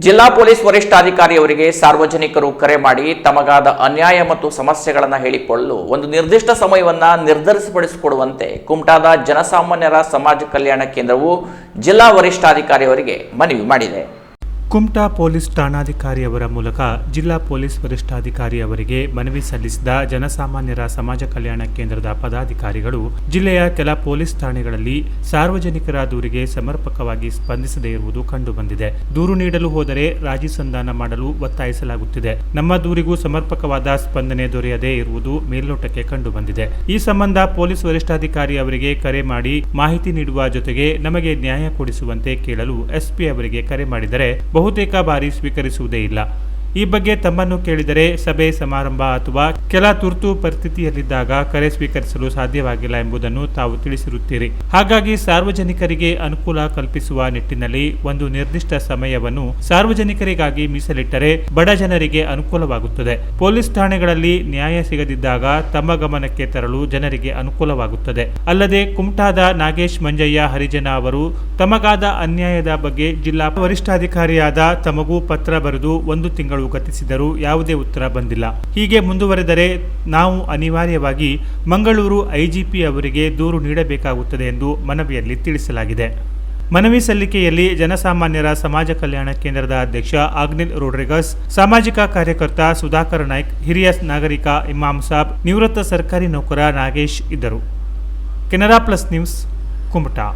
ಜಿಲ್ಲಾ ಪೊಲೀಸ್ ವರಿಷ್ಠಾಧಿಕಾರಿಯವರಿಗೆ ಸಾರ್ವಜನಿಕರು ಕರೆ ಮಾಡಿ ತಮಗಾದ ಅನ್ಯಾಯ ಮತ್ತು ಸಮಸ್ಯೆಗಳನ್ನು ಹೇಳಿಕೊಳ್ಳಲು ಒಂದು ನಿರ್ದಿಷ್ಟ ಸಮಯವನ್ನು ನಿರ್ಧರಿಸಿಪಡಿಸಿಕೊಡುವಂತೆ ಕುಮಟಾದ ಜನಸಾಮಾನ್ಯರ ಸಮಾಜ ಕಲ್ಯಾಣ ಕೇಂದ್ರವು ಜಿಲ್ಲಾ ವರಿಷ್ಠಾಧಿಕಾರಿಯವರಿಗೆ ಮನವಿ ಮಾಡಿದೆ. ಕುಮಟಾ ಪೊಲೀಸ್ ಠಾಣಾಧಿಕಾರಿಯವರ ಮೂಲಕ ಜಿಲ್ಲಾ ಪೊಲೀಸ್ ವರಿಷ್ಠಾಧಿಕಾರಿ ಅವರಿಗೆ ಮನವಿ ಸಲ್ಲಿಸಿದ ಜನಸಾಮಾನ್ಯರ ಸಮಾಜ ಕಲ್ಯಾಣ ಕೇಂದ್ರದ ಪದಾಧಿಕಾರಿಗಳು ಜಿಲ್ಲೆಯ ಕೆಲ ಪೊಲೀಸ್ ಠಾಣೆಗಳಲ್ಲಿ ಸಾರ್ವಜನಿಕರ ದೂರಿಗೆ ಸಮರ್ಪಕವಾಗಿ ಸ್ಪಂದಿಸದೇ ಇರುವುದು ಕಂಡುಬಂದಿದೆ. ದೂರು ನೀಡಲು ಹೋದರೆ ರಾಜಿ ಸಂಧಾನ ಮಾಡಲು ಒತ್ತಾಯಿಸಲಾಗುತ್ತಿದೆ. ನಮ್ಮ ದೂರಿಗೂ ಸಮರ್ಪಕವಾದ ಸ್ಪಂದನೆ ದೊರೆಯದೇ ಇರುವುದು ಮೇಲ್ನೋಟಕ್ಕೆ ಕಂಡುಬಂದಿದೆ. ಈ ಸಂಬಂಧ ಪೊಲೀಸ್ ವರಿಷ್ಠಾಧಿಕಾರಿ ಅವರಿಗೆ ಕರೆ ಮಾಡಿ ಮಾಹಿತಿ ನೀಡುವ ಜೊತೆಗೆ ನಮಗೆ ನ್ಯಾಯ ಕೊಡಿಸುವಂತೆ ಕೇಳಲು ಎಸ್ಪಿ ಅವರಿಗೆ ಕರೆ ಮಾಡಿದರೆ ಬಹುತೇಕ ಬಾರಿ ಸ್ವೀಕರಿಸುವುದೇ ಇಲ್ಲ. ಈ ಬಗ್ಗೆ ತಮ್ಮನ್ನು ಕೇಳಿದರೆ ಸಭೆ ಸಮಾರಂಭ ಅಥವಾ ಕೆಲ ತುರ್ತು ಪರಿಸ್ಥಿತಿಯಲ್ಲಿದ್ದಾಗ ಕರೆ ಸ್ವೀಕರಿಸಲು ಸಾಧ್ಯವಾಗಿಲ್ಲ ಎಂಬುದನ್ನು ತಾವು ತಿಳಿಸಿರುತ್ತೀರಿ. ಹಾಗಾಗಿ ಸಾರ್ವಜನಿಕರಿಗೆ ಅನುಕೂಲ ಕಲ್ಪಿಸುವ ನಿಟ್ಟಿನಲ್ಲಿ ಒಂದು ನಿರ್ದಿಷ್ಟ ಸಮಯವನ್ನು ಸಾರ್ವಜನಿಕರಿಗಾಗಿ ಮೀಸಲಿಟ್ಟರೆ ಬಡ ಜನರಿಗೆ ಅನುಕೂಲವಾಗುತ್ತದೆ. ಪೊಲೀಸ್ ಠಾಣೆಗಳಲ್ಲಿ ನ್ಯಾಯ ಸಿಗದಿದ್ದಾಗ ತಮ್ಮ ಗಮನಕ್ಕೆ ತರಲು ಜನರಿಗೆ ಅನುಕೂಲವಾಗುತ್ತದೆ. ಅಲ್ಲದೆ ಕುಮಟಾದ ನಾಗೇಶ್ ಮಂಜಯ್ಯ ಹರಿಜನ ಅವರು ತಮಗಾದ ಅನ್ಯಾಯದ ಬಗ್ಗೆ ಜಿಲ್ಲಾ ವರಿಷ್ಠಾಧಿಕಾರಿಯಾದ ತಮಗೂ ಪತ್ರ ಬರೆದು 1 ತಿಂಗಳು ಗತಿಸಿದರೂ ಯಾವುದೇ ಉತ್ತರ ಬಂದಿಲ್ಲ. ಹೀಗೆ ಮುಂದುವರೆದರೆ ನಾವು ಅನಿವಾರ್ಯವಾಗಿ ಮಂಗಳೂರು ಐಜಿಪಿ ಅವರಿಗೆ ದೂರು ನೀಡಬೇಕಾಗುತ್ತದೆ ಎಂದು ಮನವಿಯಲ್ಲಿ ತಿಳಿಸಲಾಗಿದೆ. ಮನವಿ ಸಲ್ಲಿಕೆಯಲ್ಲಿ ಜನಸಾಮಾನ್ಯರ ಸಮಾಜ ಕಲ್ಯಾಣ ಕೇಂದ್ರದ ಅಧ್ಯಕ್ಷ ಆಗ್ನಿಲ್ ರೋಡ್ರಿಗಸ್, ಸಾಮಾಜಿಕ ಕಾರ್ಯಕರ್ತ ಸುಧಾಕರ್ ನಾಯ್ಕ್, ಹಿರಿಯ ನಾಗರಿಕ ಇಮಾಮ್ ಸಾಬ್, ನಿವೃತ್ತ ಸರ್ಕಾರಿ ನೌಕರ ನಾಗೇಶ್ ಇದ್ದರು. Canara plus news, Kumta.